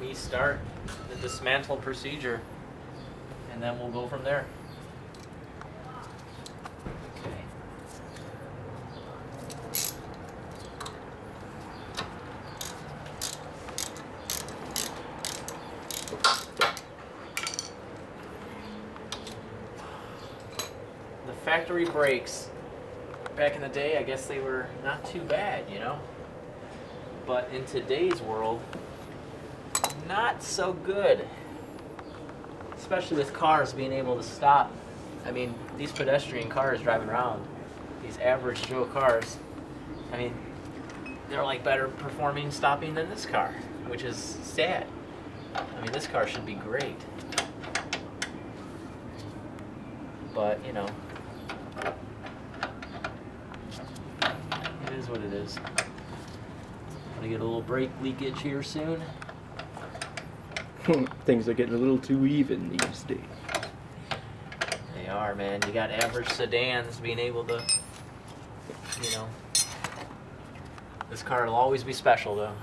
me start the dismantle procedure, and then we'll go from there. Okay. The factory brakes, back in the day, I guess they were not too bad, you know? But in today's world, not so good. Especially with cars being able to stop. I mean, these pedestrian cars driving around, these average Joe cars, I mean, they're like better performing stopping than this car, which is sad. I mean, this car should be great. But, you know, it is what it is. Gonna get a little brake leakage here soon. Things are getting a little too even these days. They are, man. You got average sedans being able to, you know. This car will always be special, though.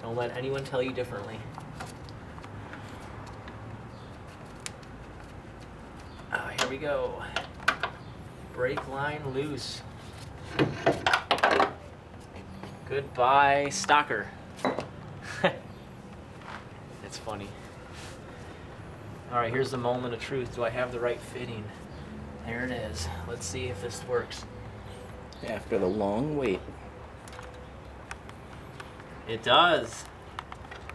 Don't let anyone tell you differently. Oh, here we go. Brake line loose. Goodbye, Stalker. It's funny. All right, here's the moment of truth. Do I have the right fitting? There it is. Let's see if this works. After the long wait. It does.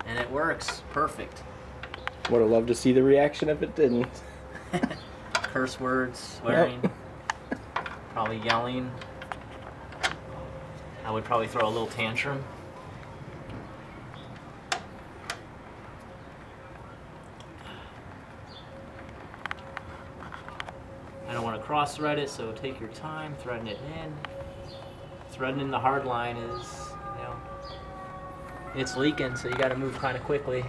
And it works. Perfect. Would have loved to see the reaction if it didn't. Curse words, swearing, probably yelling. I would probably throw a little tantrum. I don't want to cross thread it, so take your time threading it in. Threading in the hard line is, you know, it's leaking, so you got to move kind of quickly.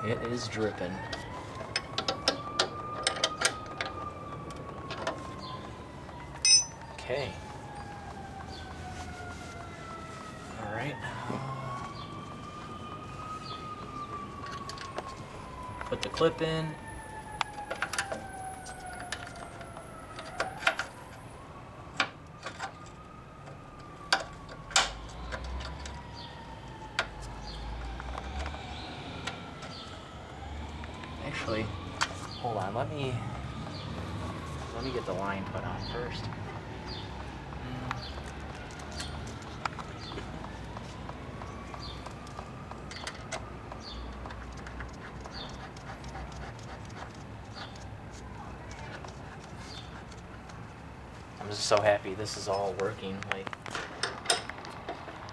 It is dripping. Okay. All right. Put the clip in. Actually, hold on, let me get the line put on first. I'm just so happy this is all working. Like,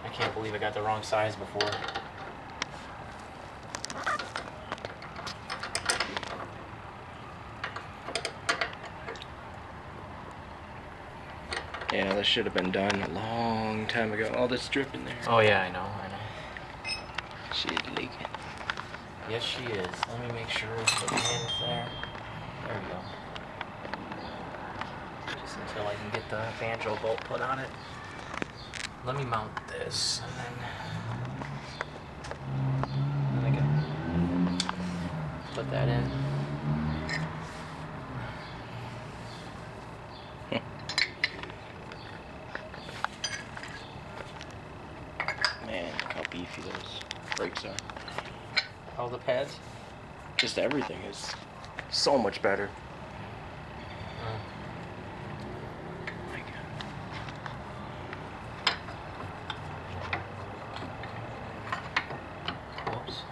I can't believe I got the wrong size before. Yeah, this should have been done a long time ago. All this dripping there. Oh yeah, I know. She's leaking. Yes, she is. Let me make sure the pan is there. There we go. Just until I can get the banjo bolt put on it. Let me mount this, and then I can put that in. Man, look how beefy those brakes are. All the pads? Just everything is so much better. My God. Whoops.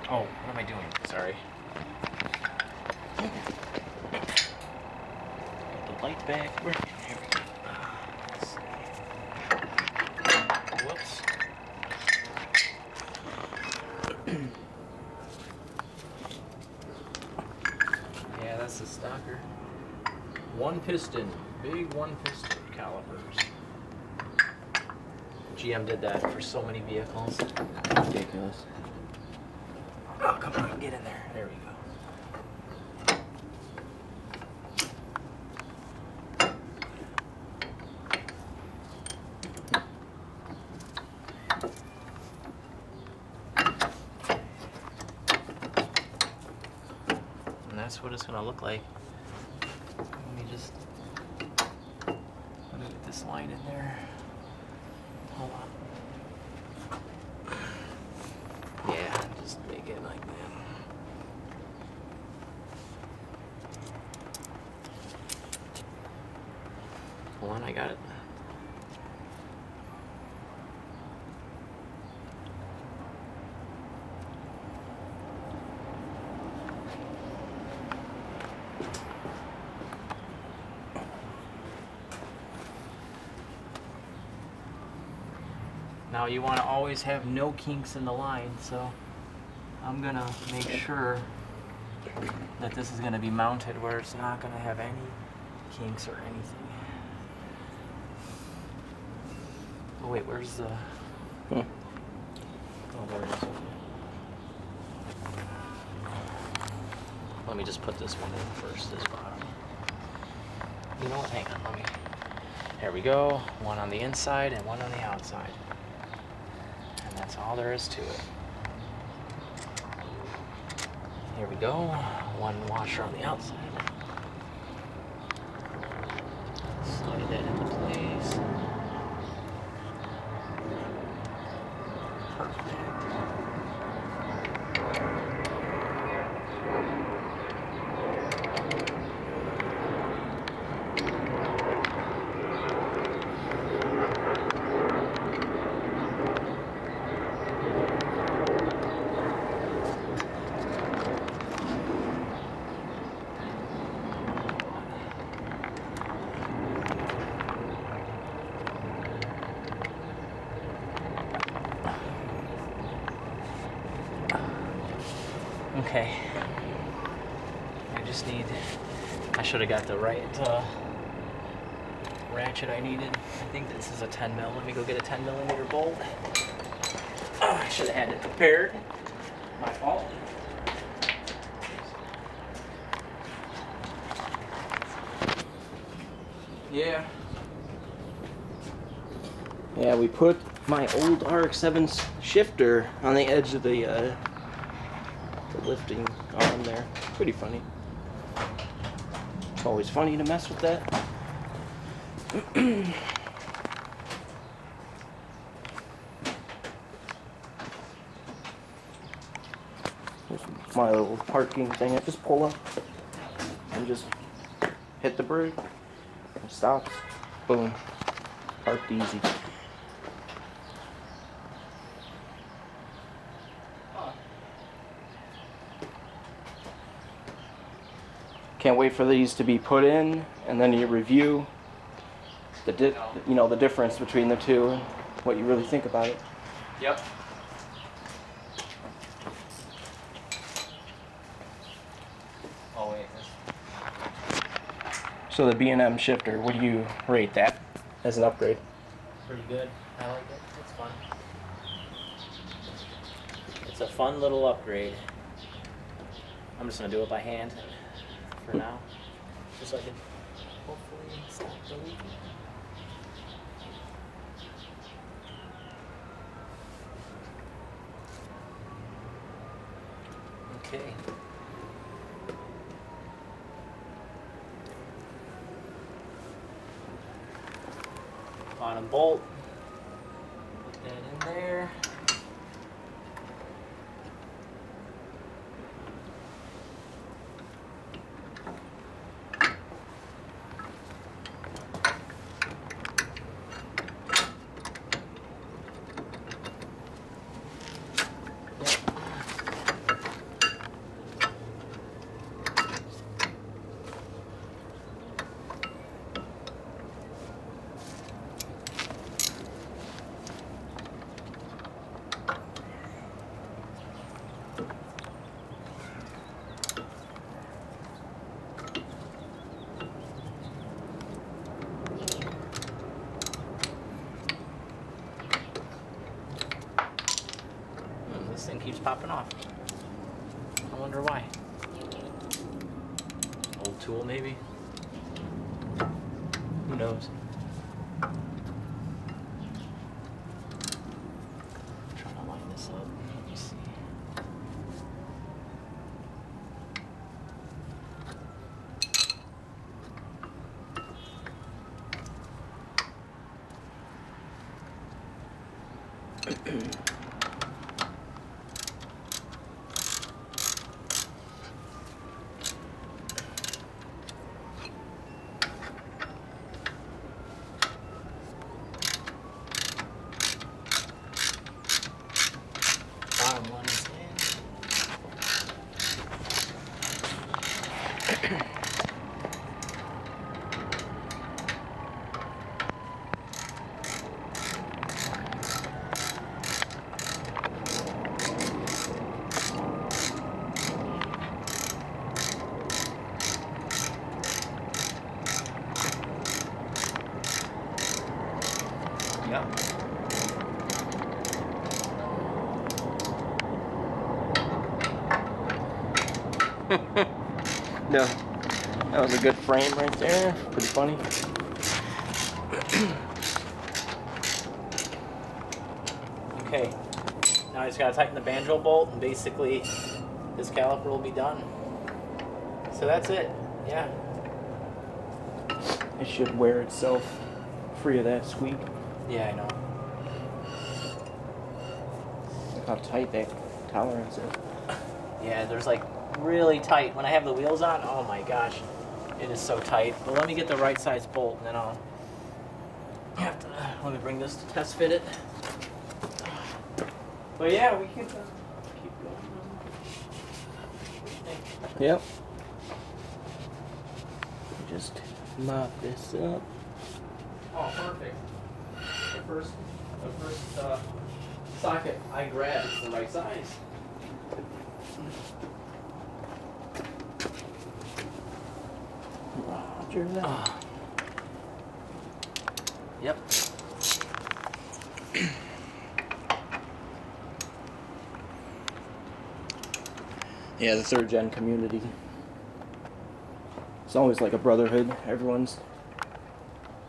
Oh, what am I doing? Sorry. The light back working. Here we go. Let's see. Whoops. Yeah, that's the stalker. One piston, big one piston calipers. GM did that for so many vehicles. Ridiculous. Oh, come on, get in there. There we go. And that's what it's gonna look like. Let me get this line in there. Hold on. Yeah, just make it like that. Hold on, I got it. Now you want to always have no kinks in the line, so I'm gonna make sure that this is gonna be mounted where it's not gonna have any kinks or anything. Oh wait, where's the... Oh, there it is. Let me just put this one in first, this bottom. You know what, hang on, let me... There we go, one on the inside and one on the outside. And that's all there is to it. Here we go, one washer on the outside. Slide that into place. Perfect. Okay, I should have got the right ratchet I needed. I think this is a 10 mil. Let me go get a 10 millimeter bolt. Oh, I should have had it prepared. My fault. Yeah. Yeah, we put my old RX-7's shifter on the edge of the lifting arm there. Pretty funny. It's always funny to mess with that. Here's my little parking thing. I just pull up and just hit the brake. It stops. Boom. Parked easy. Can't wait for these to be put in, and then you review the the difference between the two and what you really think about it. Yep. Oh wait. So the B&M shifter, what do you rate that as an upgrade? Pretty good. I like it. It's fun. It's a fun little upgrade. I'm just gonna do it by hand for now, just so I can hopefully stop the leaking. Okay. Bottom bolt. Put that in there. this thing keeps popping off. I wonder why. Old tool, maybe? Who knows? Trying to line this up. Let me see. Bottom one is in. Yep. No, that was a good frame right there. Pretty funny. Okay, now I just gotta tighten the banjo bolt and basically this caliper will be done. So that's it, yeah. It should wear itself free of that squeak. Yeah, I know. Look how tight that tolerance is. Yeah, there's like really tight. When I have the wheels on, oh my gosh, it is so tight. But let me get the right size bolt and then I'll have to, let me bring this to test fit it. But yeah, we can keep going. Yep. Just mop this up. Oh, perfect. The first socket I grabbed is the right size. Roger that. Yep. Yeah, the third gen community. It's always like a brotherhood. Everyone's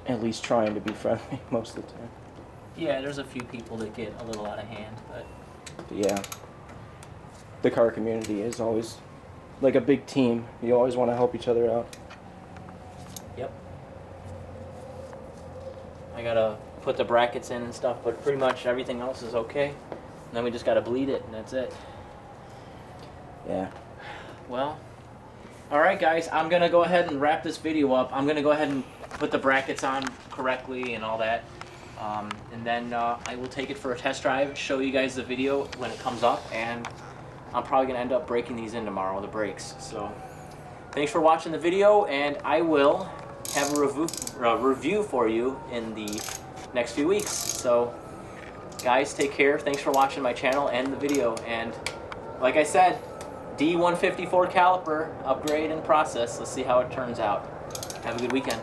at least trying to be friendly most of the time. Yeah, there's a few people that get a little out of hand, but Yeah. The car community is always like a big team. You always want to help each other out. yep. I gotta put the brackets in and stuff, but pretty much everything else is okay. And then we just gotta bleed it, and that's it. Yeah. Well, all right, guys. I'm gonna go ahead and wrap this video up. I'm gonna go ahead and put the brackets on correctly and all that, and then I will take it for a test drive, show you guys the video when it comes up, and I'm probably gonna end up breaking these in tomorrow, the brakes. So, thanks for watching the video, and I will have a review for you in the next few weeks. So, guys, take care. Thanks for watching my channel and the video, and like I said, D154 caliper upgrade in process. Let's see how it turns out. Have a good weekend.